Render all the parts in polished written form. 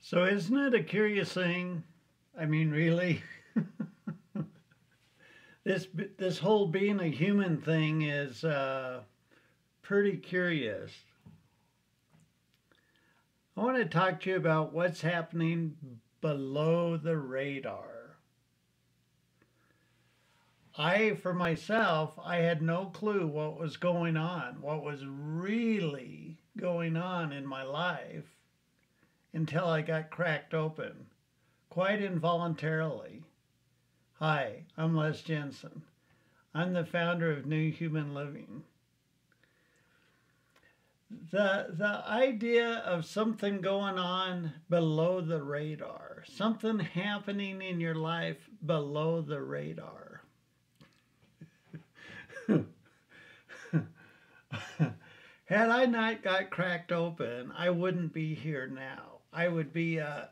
So isn't it a curious thing? I mean, really, this whole being a human thing is pretty curious. I want to talk to you about what's happening below the radar. For myself, I had no clue what was going on, what was really going on in my life until I got cracked open, quite involuntarily. Hi, I'm Les Jensen. I'm the founder of New Human Living. The idea of something going on below the radar, something happening in your life below the radar. Had I not got cracked open, I wouldn't be here now. I would be a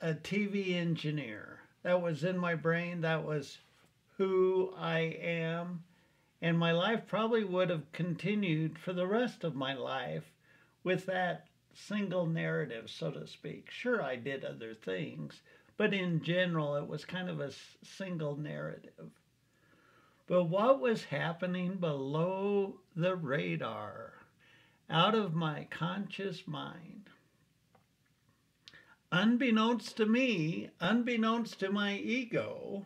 TV engineer. That was in my brain. That was who I am. And my life probably would have continued for the rest of my life with that single narrative, so to speak. Sure, I did other things, but in general, it was kind of a single narrative. But what was happening below the radar, out of my conscious mind? Unbeknownst to me, unbeknownst to my ego,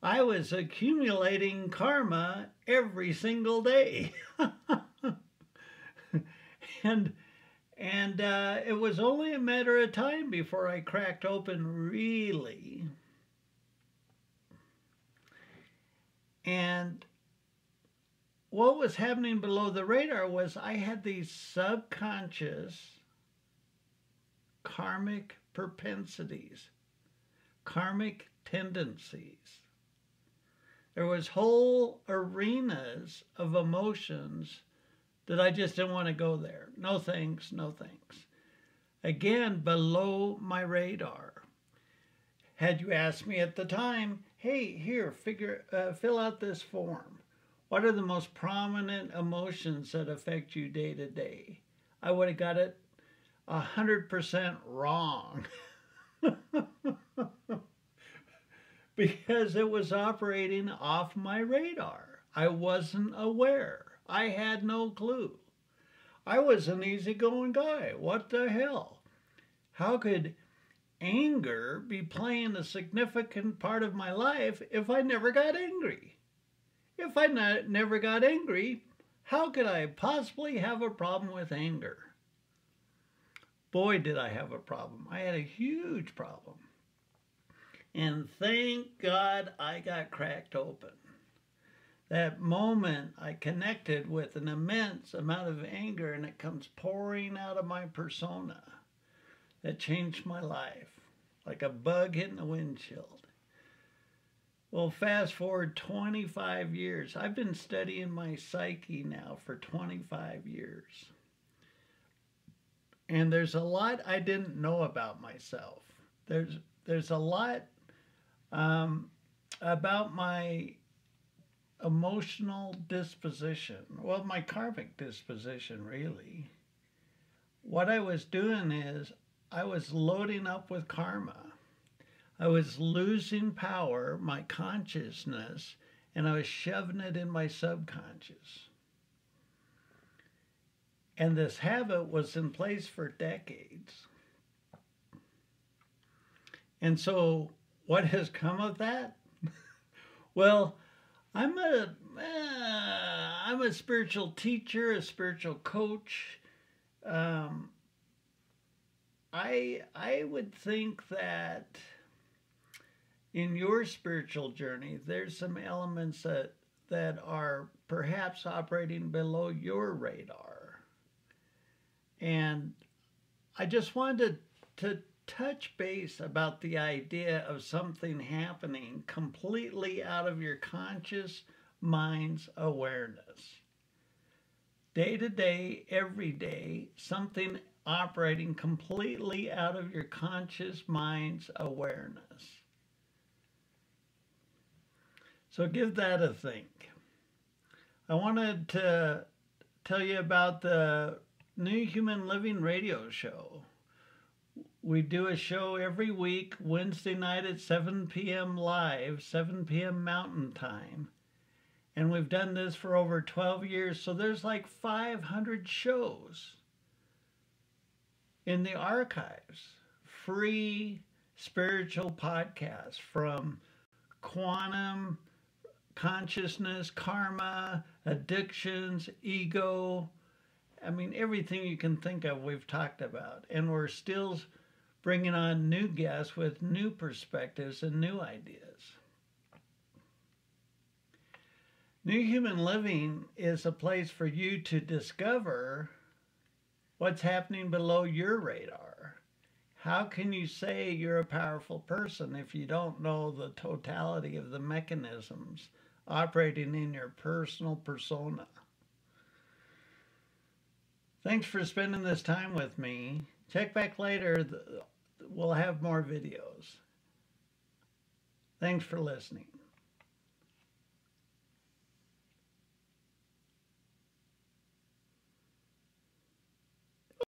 I was accumulating karma every single day. and it was only a matter of time before I cracked open really. And what was happening below the radar was I had these subconscious karmic propensities, karmic tendencies. There was whole arenas of emotions that I just didn't want to go there. No thanks, no thanks. Again, below my radar. Had you asked me at the time, hey, here, fill out this form. What are the most prominent emotions that affect you day to day? I would have got it 100% wrong. Because it was operating off my radar. I wasn't aware. I had no clue. I was an easygoing guy. What the hell? How could anger be playing a significant part of my life if I never got angry? If I never got angry, how could I possibly have a problem with anger? Boy, did I have a problem. I had a huge problem. And thank God I got cracked open. That moment I connected with an immense amount of anger, and it comes pouring out of my persona. That changed my life, like a bug hitting the windshield. Well, fast forward 25 years. I've been studying my psyche now for 25 years. And there's a lot I didn't know about myself. There's a lot about my emotional disposition, well, my karmic disposition, really. What I was doing is I was loading up with karma. I was losing power, my consciousness, and I was shoving it in my subconscious. And this habit was in place for decades. And so what has come of that? Well, I'm a spiritual teacher, a spiritual coach. I would think that in your spiritual journey, there's some elements that are perhaps operating below your radar. And I just wanted to touch base about the idea of something happening completely out of your conscious mind's awareness. Day to day, every day, something operating completely out of your conscious mind's awareness. So give that a think. I wanted to tell you about the New Human Living radio show. We do a show every week, Wednesday night at 7 p.m. live, 7 p.m. Mountain Time. And we've done this for over 12 years, so there's like 500 shows in the archives. Free spiritual podcasts from quantum, consciousness, karma, addictions, ego. I mean, everything you can think of we've talked about. And we're still bringing on new guests with new perspectives and new ideas. New Human Living is a place for you to discover what's happening below your radar. How can you say you're a powerful person if you don't know the totality of the mechanisms operating in your personal persona? Thanks for spending this time with me. Check back later. We'll have more videos. Thanks for listening.